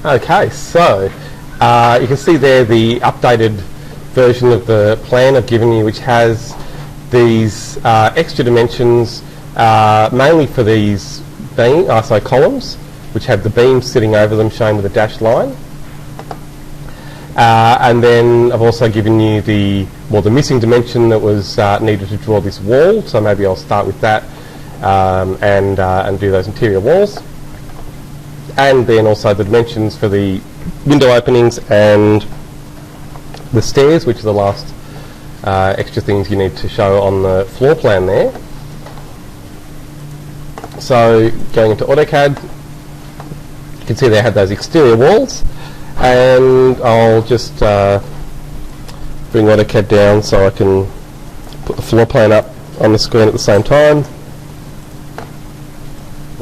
Okay, so you can see there the updated version of the plan I've given you, which has these extra dimensions, mainly for these columns, which have the beams sitting over them shown with a dashed line. And then I've also given you the missing dimension that was needed to draw this wall, so maybe I'll start with that and do those interior walls. And then also the dimensions for the window openings and the stairs, which are the last extra things you need to show on the floor plan there. So going into AutoCAD, you can see they had those exterior walls, and I'll just bring AutoCAD down so I can put the floor plan up on the screen at the same time.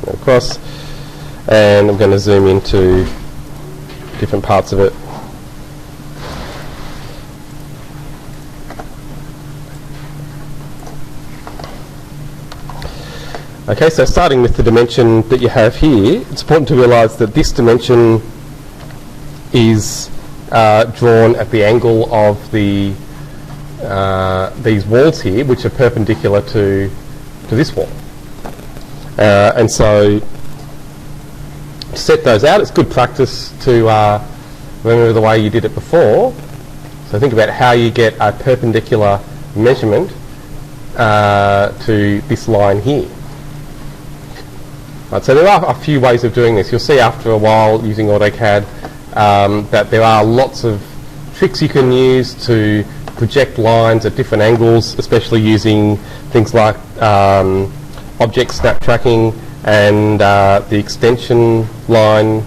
Go across, and I'm going to zoom into different parts of it. Okay, so starting with the dimension that you have here, it's important to realise that this dimension is drawn at the angle of the these walls here, which are perpendicular to this wall. And so to set those out, it's good practice to remember the way you did it before. So think about how you get a perpendicular measurement to this line here. Right, so there are a few ways of doing this. You'll see after a while using AutoCAD that there are lots of tricks you can use to project lines at different angles, especially using things like object snap tracking and the extension line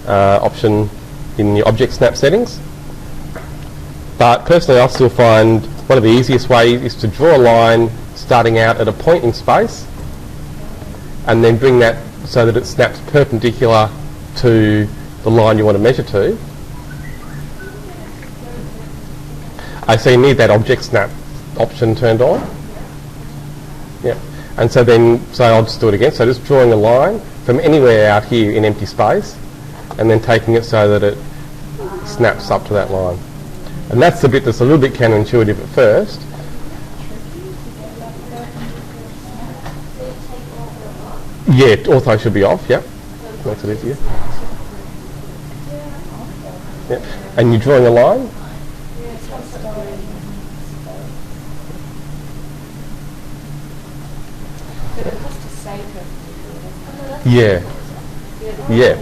option in your object snap settings. But personally, I still find one of the easiest ways is to draw a line starting out at a point in space and then bring that so that it snaps perpendicular to the line you want to measure to. So you need that object snap option turned on. Yeah. And so I'll just do it again. So just drawing a line from anywhere out here in empty space and then taking it so that it snaps up to that line. And that's the bit that's a little bit counterintuitive at first. Yeah, ortho should be off, yep. Makes it easier. Yep. And you're drawing a line? Yeah. Yeah,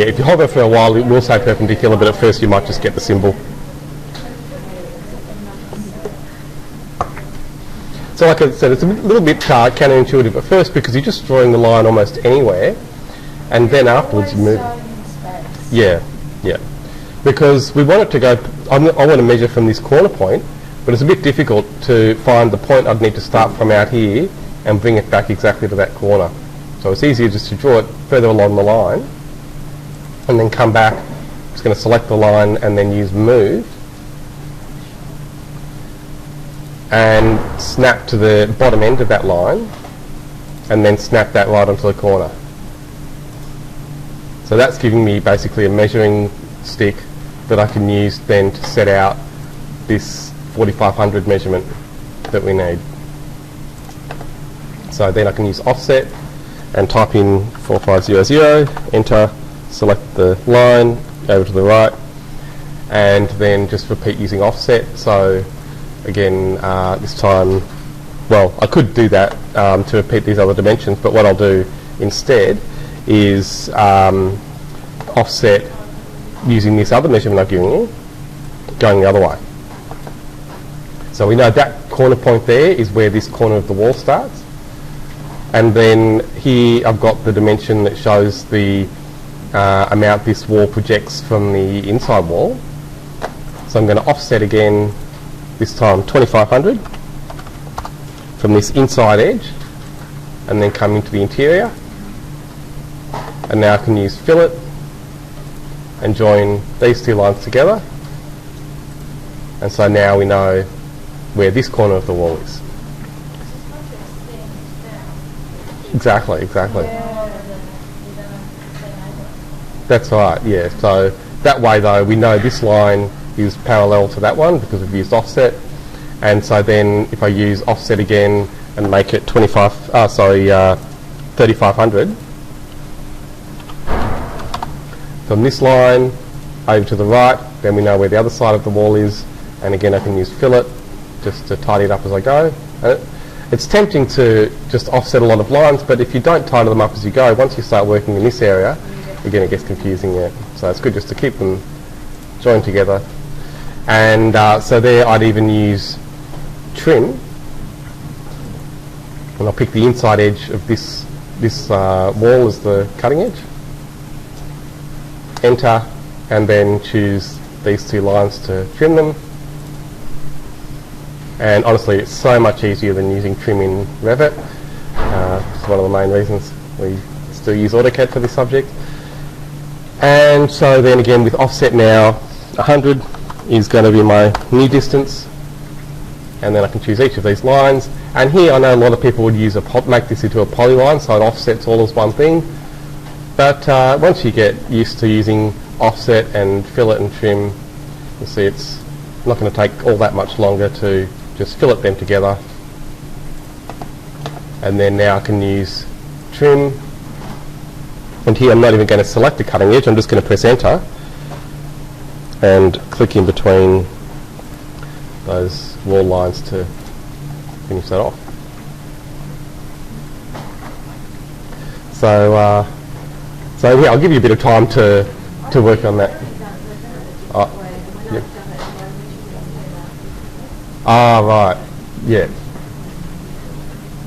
if you hover for a while it will say perpendicular, but at first you might just get the symbol. So like I said, it's a little bit counterintuitive at first because you're just drawing the line almost anywhere, and then afterwards you move. Yeah. Because we want it to go, I want to measure from this corner point, but it's a bit difficult to find the point I'd need to start from out here and bring it back exactly to that corner. So it's easier just to draw it further along the line and then come back. I'm just going to select the line and then use move and snap to the bottom end of that line and then snap that right onto the corner. So that's giving me basically a measuring stick that I can use then to set out this 4500 measurement that we need. So then I can use offset and type in 4500, enter, select the line over to the right, and then just repeat using offset. So again, this time, well, I could do that to repeat these other dimensions, but what I'll do instead is offset using this other measurement I've given you, going the other way. So we know that corner point there is where this corner of the wall starts. And then here I've got the dimension that shows the amount this wall projects from the inside wall. So I'm going to offset again, this time 2500 from this inside edge, and then come into the interior. And now I can use fillet and join these two lines together. And so now we know where this corner of the wall is. Exactly. That's right, yeah. So that way though, we know this line is parallel to that one because we've used offset. And so then if I use offset again and make it 3500, from this line over to the right, then we know where the other side of the wall is. And again, I can use fillet just to tidy it up as I go. It's tempting to just offset a lot of lines, but if you don't tidy them up as you go, once you start working in this area, again, it gets confusing. Yeah. So it's good just to keep them joined together. And so there I'd even use trim, and I'll pick the inside edge of this wall as the cutting edge. Enter, and then choose these two lines to trim them. And honestly, it's so much easier than using trim in Revit. It's one of the main reasons we still use AutoCAD for this subject. And so then again with offset now, 100 is going to be my new distance. And then I can choose each of these lines. And here I know a lot of people would use make this into a polyline, so it offsets all as one thing. But once you get used to using offset and fillet and trim, you'll see it's not going to take all that much longer to just fillet them together. And then now I can use trim. And here I'm not even going to select the cutting edge, I'm just going to press enter and click in between those wall lines to finish that off. So yeah, I'll give you a bit of time to work on that. Yeah. Ah, right. Yeah.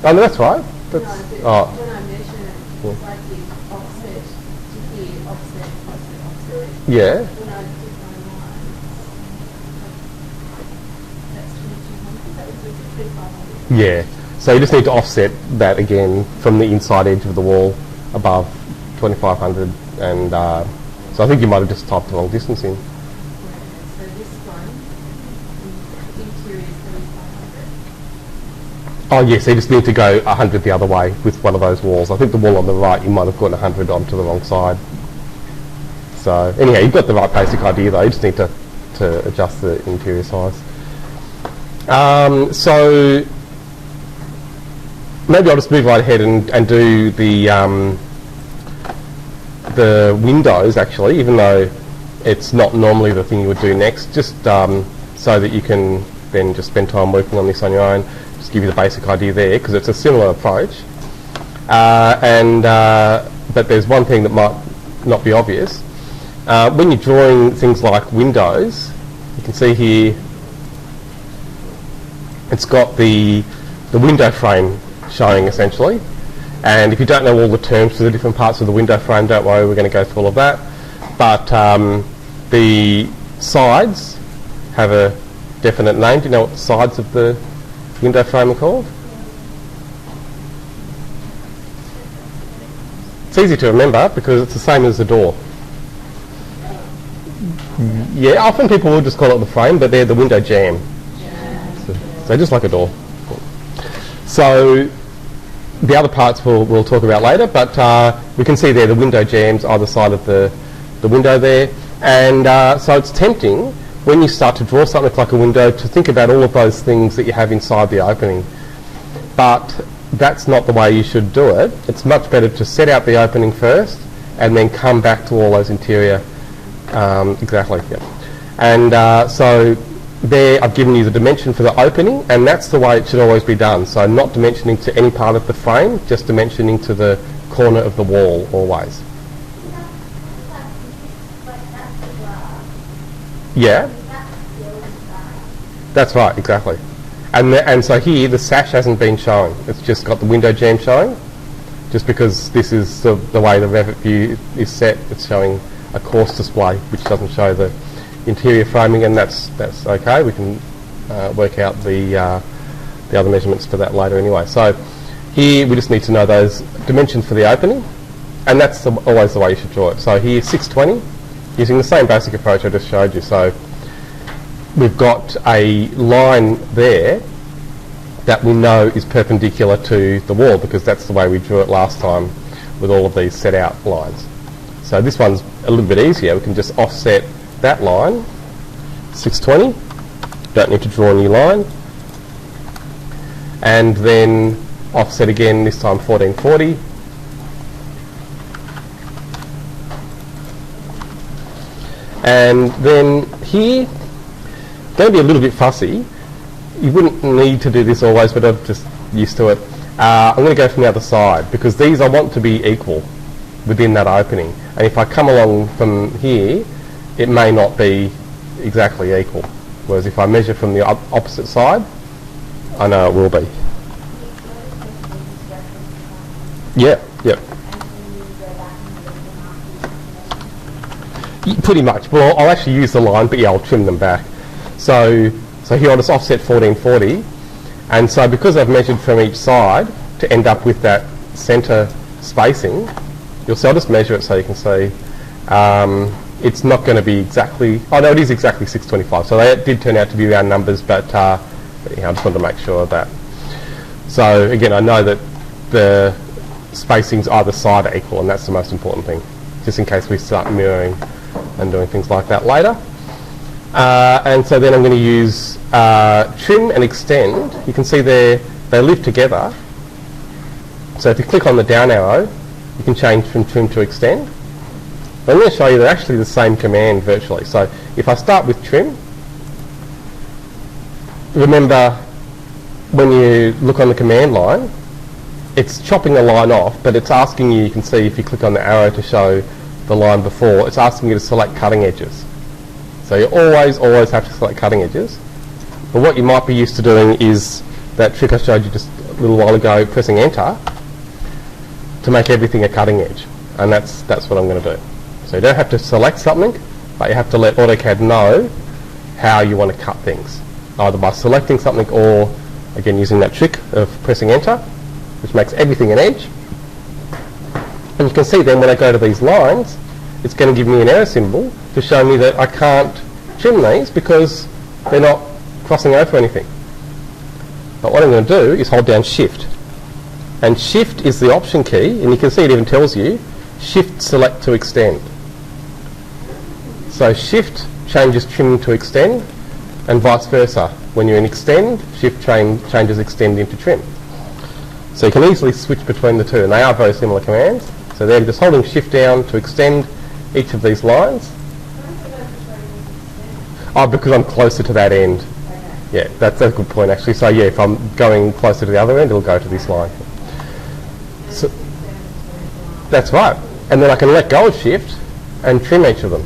Oh, no, that's right. That's, when I measure it, it's like the offset to here, offset. Yeah. When I did my lines, that's 2200, that would be 3500. Yeah. So you just need to offset that again from the inside edge of the wall above 2500, and so I think you might have just typed the wrong distance in. So this one, interior is 3500. Oh yes, so you just need to go 100 the other way with one of those walls. I think the wall on the right you might have gone 100 onto the wrong side. So anyhow, you've got the right basic idea though, you just need to adjust the interior size. So maybe I'll just move right ahead and do the windows actually, even though it's not normally the thing you would do next, just so that you can then just spend time working on this on your own. Just give you the basic idea there, because it's a similar approach. But there's one thing that might not be obvious. When you're drawing things like windows, you can see here it's got the window frame showing essentially. And if you don't know all the terms for the different parts of the window frame, don't worry, we're going to go through all of that. But the sides have a definite name. Do you know what the sides of the window frame are called? It's easy to remember because it's the same as the door. Yeah, often people will just call it the frame, but they're the window jamb. So just like a door. So the other parts we'll talk about later, but we can see there the window jambs either side of the window there. And so it's tempting when you start to draw something like a window to think about all of those things that you have inside the opening. But that's not the way you should do it. It's much better to set out the opening first and then come back to all those interior. Exactly, yeah. And so there I've given you the dimension for the opening, and that's the way it should always be done. So not dimensioning to any part of the frame, just dimensioning to the corner of the wall always. Yeah, that's right, exactly. And so here the sash hasn't been shown. It's just got the window jamb showing, just because this is the way the Revit view is set. It's showing a coarse display, which doesn't show the interior framing, and that's okay. We can work out the other measurements for that later anyway. So here we just need to know those dimensions for the opening, and that's always the way you should draw it. So here 620, using the same basic approach I just showed you. So we've got a line there that we know is perpendicular to the wall, because that's the way we drew it last time with all of these set out lines. So this one's a little bit easier. We can just offset that line, 620. Don't need to draw a new line. And then offset again, this time 1440. And then here, going to be a little bit fussy. You wouldn't need to do this always, but I'm just used to it. I'm going to go from the other side because these I want to be equal within that opening. And if I come along from here, it may not be exactly equal. Whereas if I measure from the opposite side, I know it will be. Yeah, yeah. Pretty much. Well, I'll actually use the line, but yeah, I'll trim them back. So here I'll just offset 1440. And so because I've measured from each side to end up with that centre spacing, you'll see I'll just measure it so you can see. It's not going to be exactly, oh no, it is exactly 625. So they did turn out to be round numbers, but I just wanted to make sure of that. So again, I know that the spacings either side are equal, and that's the most important thing, just in case we start mirroring and doing things like that later. And so then I'm going to use trim and extend. You can see they live together. So if you click on the down arrow, you can change from trim to extend. I'm going to show you they're actually the same command virtually. So if I start with trim, remember when you look on the command line, it's chopping the line off, but it's asking you can see if you click on the arrow to show the line before, it's asking you to select cutting edges. So you always have to select cutting edges. But what you might be used to doing is that trick I showed you just a little while ago, pressing enter to make everything a cutting edge. And that's what I'm going to do. So you don't have to select something, but you have to let AutoCAD know how you want to cut things, either by selecting something or, again, using that trick of pressing enter, which makes everything an edge. And you can see then when I go to these lines, it's going to give me an error symbol to show me that I can't trim these because they're not crossing over anything. But what I'm going to do is hold down Shift. And Shift is the option key, and you can see it even tells you Shift select to extend. So Shift changes trim to extend, and vice versa. When you're in extend, Shift changes extend into trim. So you can easily switch between the two, and they are very similar commands. So they're just holding Shift down to extend each of these lines. Oh, because I'm closer to that end. Yeah, that's a good point actually. So yeah, if I'm going closer to the other end, it'll go to this line. So, that's right. And then I can let go of Shift and trim each of them.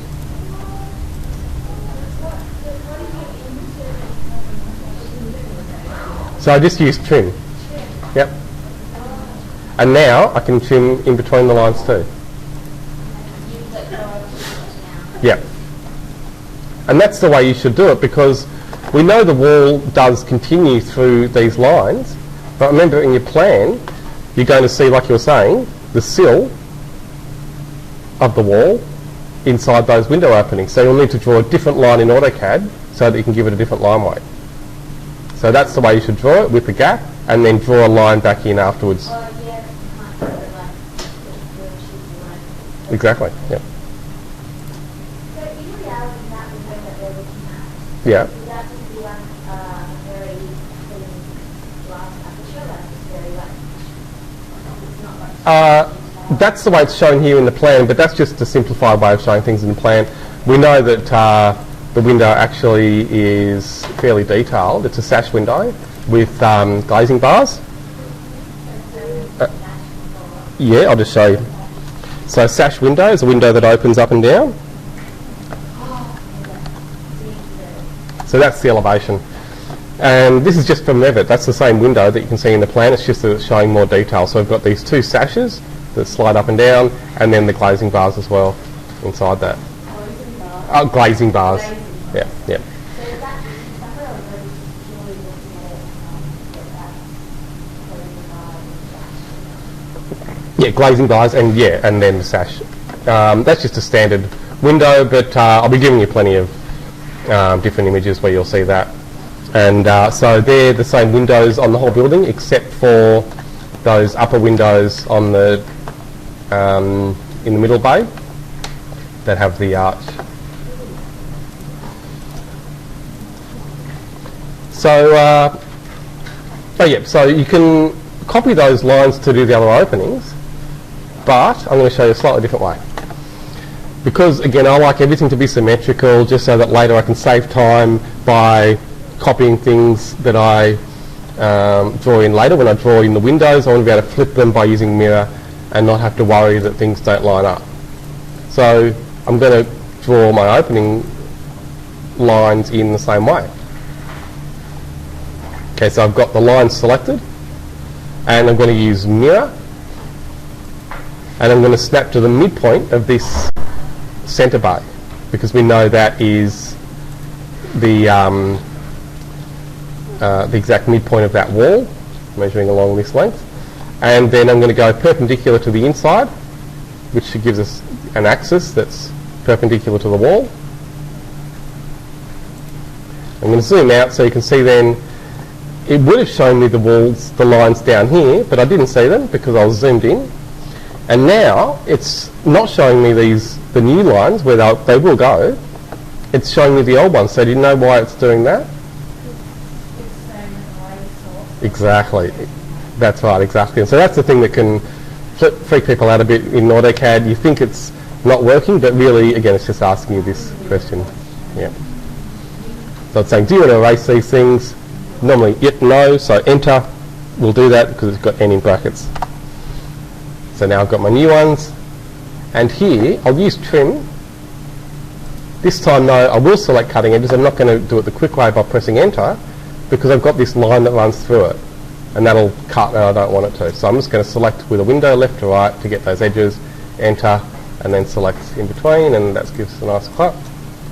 So I just use trim. Yep. And now I can trim in between the lines too. Yep. And that's the way you should do it, because we know the wall does continue through these lines, but remember in your plan, you're going to see, like you were saying, the sill of the wall inside those window openings. So you'll need to draw a different line in AutoCAD so that you can give it a different line weight. So that's the way you should draw it, with the gap, and then draw a line back in afterwards. Exactly, yeah. So in reality, that window that they're looking at, Yeah. is that going to be like very thin glass aperture, like it's very like, it's not like... That's the way it's shown here in the plan, but that's just a simplified way of showing things in the plan. We know that the window actually is fairly detailed. It's a sash window with glazing bars. Yeah, I'll just show you. So sash window is a window that opens up and down. So that's the elevation. And this is just from Revit. That's the same window that you can see in the plan. It's just that it's showing more detail. So we've got these two sashes that slide up and down, and then the glazing bars as well inside that. Glazing bars. Yeah, yeah. So is that, I thought I was really purely looking at it, Yeah, glazing bars and then the sash. That's just a standard window, but I'll be giving you plenty of different images where you'll see that. And so they're the same windows on the whole building, except for those upper windows on the in the middle bay. that have the arch. So, so you can copy those lines to do the other openings, but I'm going to show you a slightly different way. Because, again, I like everything to be symmetrical, just so that later I can save time by copying things that I draw in later. When I draw in the windows, I want to be able to flip them by using mirror and not have to worry that things don't line up. So I'm going to draw my opening lines in the same way. Okay, so I've got the lines selected, and I'm going to use mirror, and I'm going to snap to the midpoint of this centre bay, because we know that is the exact midpoint of that wall, measuring along this length. And then I'm going to go perpendicular to the inside, which gives us an axis that's perpendicular to the wall. I'm going to zoom out so you can see then it would have shown me the lines down here, but I didn't see them because I was zoomed in. And now it's not showing me the new lines where they will go. It's showing me the old ones. So do you know why it's doing that? Exactly. That's right, exactly. And so that's the thing that can freak people out a bit in AutoCAD. You think it's not working, but really, again, it's just asking you this question. Yeah. So it's saying, do you want to erase these things? Normally, yep, no. So enter will do that because it's got n in brackets. So now I've got my new ones. And here, I'll use trim. This time, no, I will select cutting edges. I'm not going to do it the quick way by pressing enter, because I've got this line that runs through it. And that'll cut, and I don't want it to. So I'm just going to select with a window left to right to get those edges, enter, and then select in between, and that gives us a nice cut,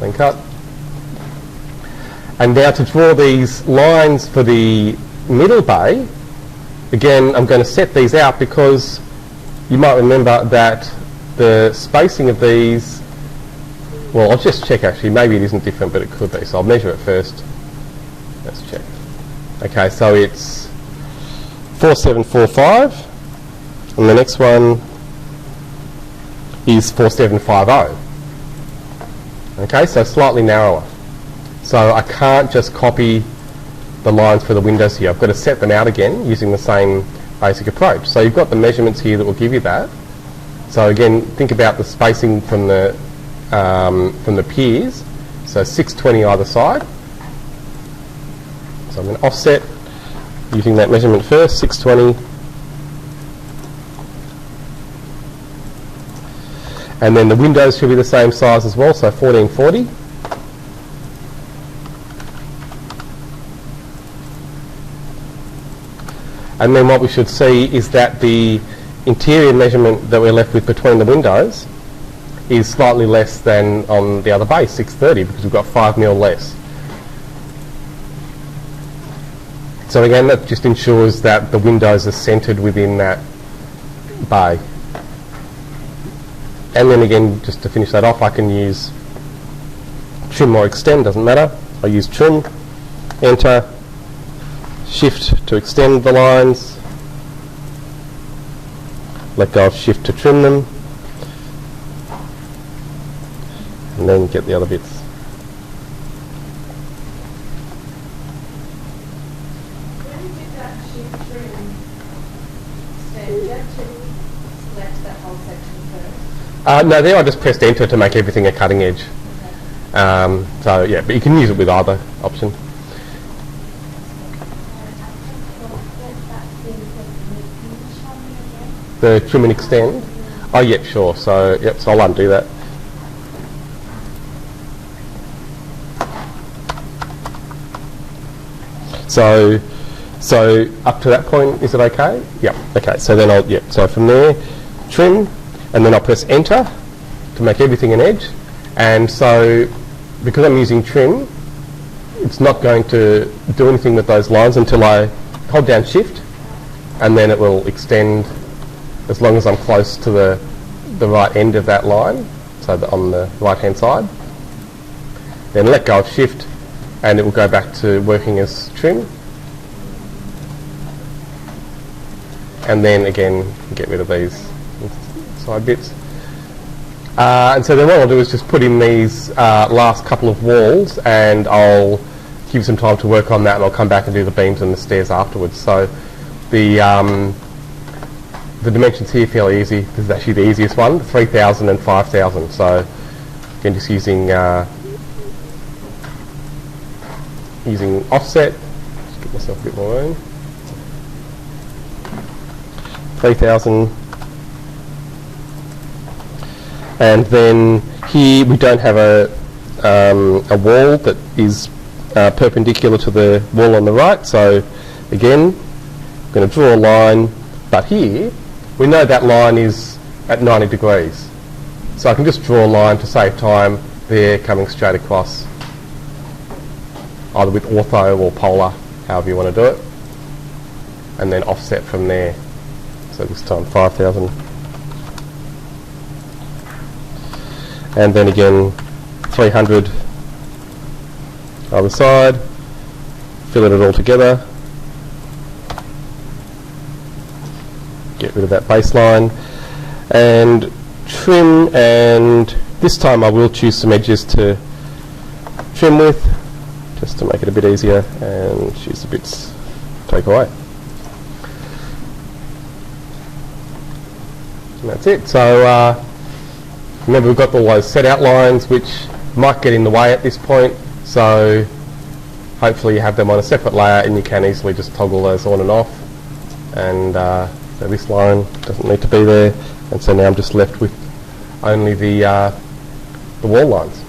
then cut. And now to draw these lines for the middle bay, again, I'm going to set these out because you might remember that the spacing of these, well, I'll just check actually, maybe it isn't different, but it could be. So I'll measure it first. Let's check. Okay, so it's 4745, and the next one is 4750. Okay, so slightly narrower. So I can't just copy the lines for the windows here. I've got to set them out again using the same basic approach. So you've got the measurements here that will give you that. So again, think about the spacing from the piers. So 620 either side. So I'm going to offset using that measurement first, 620. And then the windows should be the same size as well, so 1440. And then what we should see is that the interior measurement that we're left with between the windows is slightly less than on the other base, 630, because we've got 5mm less. So again, that just ensures that the windows are centred within that bay. And then again, just to finish that off, I can use trim or extend, doesn't matter. I use trim, enter, shift to extend the lines, let go of shift to trim them, and then get the other bits. When you did that shift trim step, you have to select that whole section first. No, there I just pressed enter to make everything a cutting edge. Okay. So yeah, but you can use it with either option. The trim and extend? Oh, yep, sure. So, yep, so I'll undo that. So up to that point, is it okay? Yep, okay. So then so from there, trim, and then I'll press enter to make everything an edge. And so, because I'm using trim, it's not going to do anything with those lines until I hold down shift, and then it will extend as long as I'm close to the right end of that line, so on the right hand side. Then let go of shift and it will go back to working as trim. And then again, get rid of these side bits. And so then what I'll do is just put in these last couple of walls, and I'll give some time to work on that, and I'll come back and do the beams and the stairs afterwards. So the dimensions here are fairly easy. This is actually the easiest one, 3,000 and 5,000. So again, just using offset. Just give myself a bit more room. 3,000. And then here we don't have a wall that is perpendicular to the wall on the right. So again, I'm going to draw a line, but here we know that line is at 90 degrees. So I can just draw a line to save time there, coming straight across, either with ortho or polar, however you want to do it, and then offset from there. So this time 5,000. And then again 300 other side, fillet it all together, get rid of that baseline, and trim. And this time I will choose some edges to trim with, just to make it a bit easier, and choose the bits to take away. And that's it. So remember, we've got all those set out lines which might get in the way at this point, so hopefully you have them on a separate layer and you can easily just toggle those on and off. And so this line doesn't need to be there, and so now I'm just left with only the wall lines.